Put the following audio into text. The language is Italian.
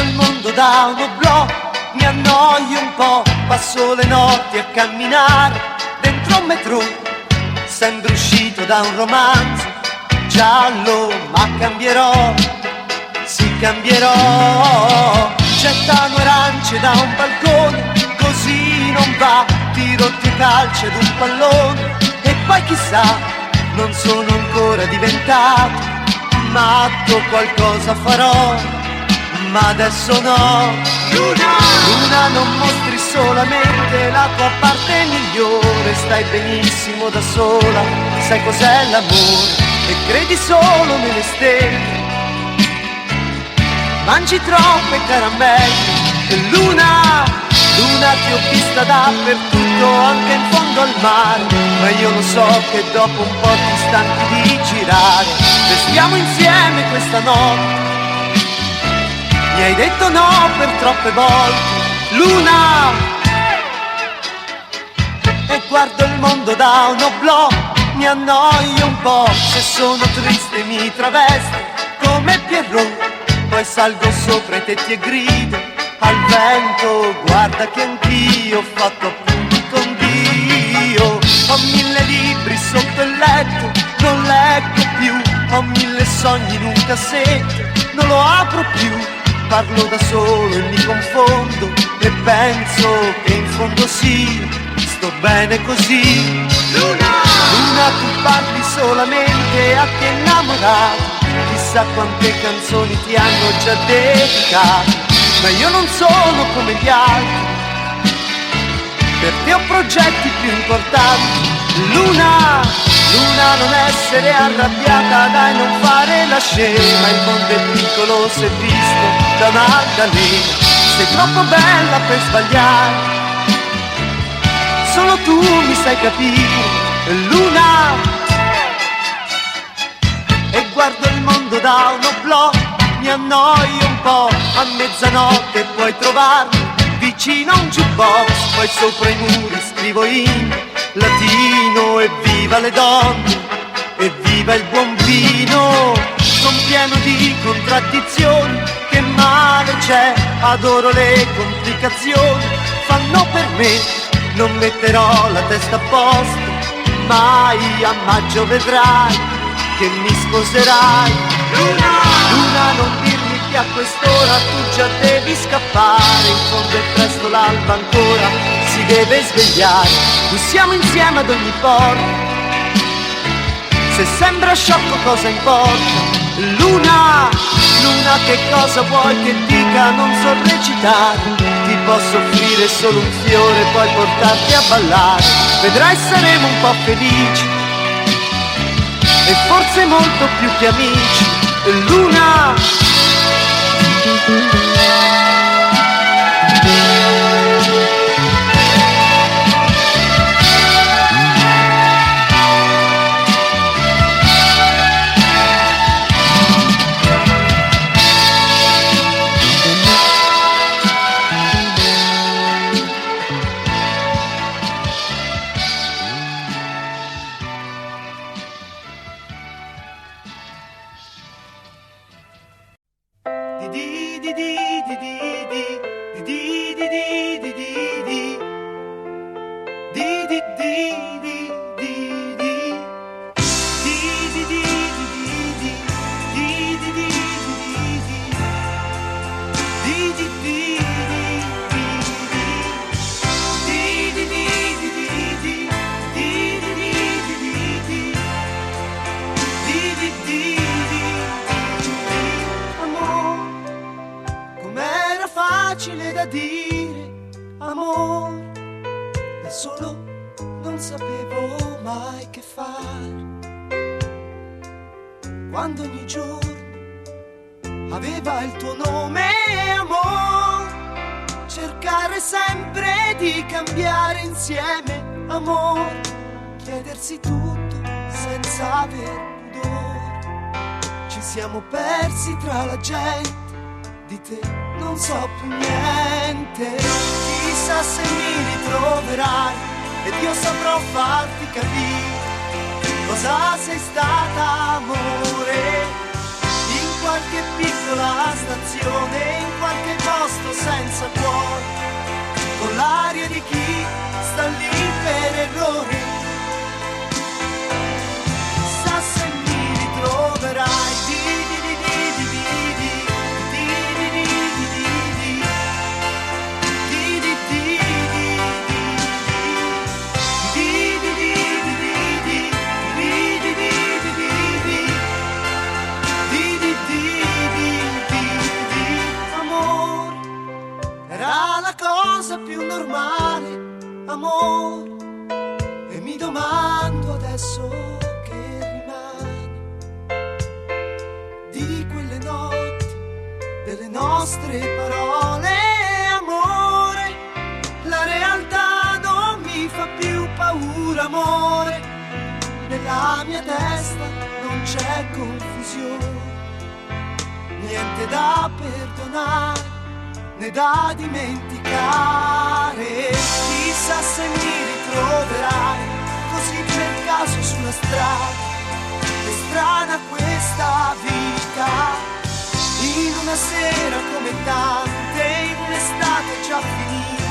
il mondo da un oblò, mi annoio un po', passo le notti a camminare dentro un metro, sembro uscito da un romanzo giallo, ma cambierò, sì cambierò. Gettano arance da un balcone, così non va, tiro due calci ad un pallone e poi chissà, non sono ancora diventato matto, qualcosa farò, ma adesso no. Luna, non mostri solamente la tua parte migliore, stai benissimo da sola, sai cos'è l'amore e credi solo nelle stelle, mangi troppe caramelle. E Luna, ti ho vista dappertutto, anche in fondo al mare, ma io lo so che dopo un po' ti stanchi di girare. Restiamo insieme questa notte, mi hai detto no per troppe volte. Luna, e guardo il mondo da un oblò, mi annoio un po', se sono triste mi travesto come Pierrot, poi salgo sopra i tetti e grido al vento, guarda che anch'io ho fatto appunti con Dio. Ho 1000 libri sotto il letto, non leggo più, ho 1000 sogni in un cassetto, non lo apro più, parlo da solo e mi confondo e penso che in fondo sì, sto bene così. Luna, tu parli solamente a chi è innamorato, chissà quante canzoni ti hanno già dedicato, ma io non sono come gli altri, per te ho progetti più importanti. Luna, non essere arrabbiata, dai non fare la scema, il mondo è piccolo se visto da un'altalena, sei troppo bella per sbagliare, solo tu mi sai capire. Luna, e guardo il mondo da un oblò, mi annoio un po', a mezzanotte puoi trovarmi vicino a un jukebox, poi sopra i muri scrivo in latino evviva le donne, evviva il buon vino. Son pieno di contraddizioni, che male c'è, adoro le complicazioni, fanno per me, non metterò la testa a posto, mai a maggio vedrai che mi sposerai. Luna, non dirmi che a quest'ora tu già devi scappare, in fondo è presto, l'alba ancora si deve svegliare, noi siamo insieme ad ogni porta, se sembra sciocco cosa importa. Luna, che cosa vuoi che dica, non so recitare, ti posso offrire solo un fiore, poi portarti a ballare, vedrai saremo un po' felici e forse molto più che amici. Luna, facile da dire, amore, da solo non sapevo mai che fare, quando ogni giorno aveva il tuo nome, amore, cercare sempre di cambiare insieme, amore, chiedersi tutto senza aver pudore, ci siamo persi tra la gente, di te non so più niente, chissà se mi ritroverai ed io saprò farti capire cosa sei stata, amore, in qualche piccolo la stazione in qualche posto senza cuore, con l'aria di chi sta lì per errore. Chissà se mi ritroverai. Era la cosa più normale, amore, e mi domando adesso che rimane di quelle notti, delle nostre parole, amore. La realtà non mi fa più paura, amore, nella mia testa non c'è confusione, niente da perdonare né da dimenticare. Chissà se mi ritroverai così per caso sulla strada. È strana questa vita, in una sera come tante, in un'estate già finita.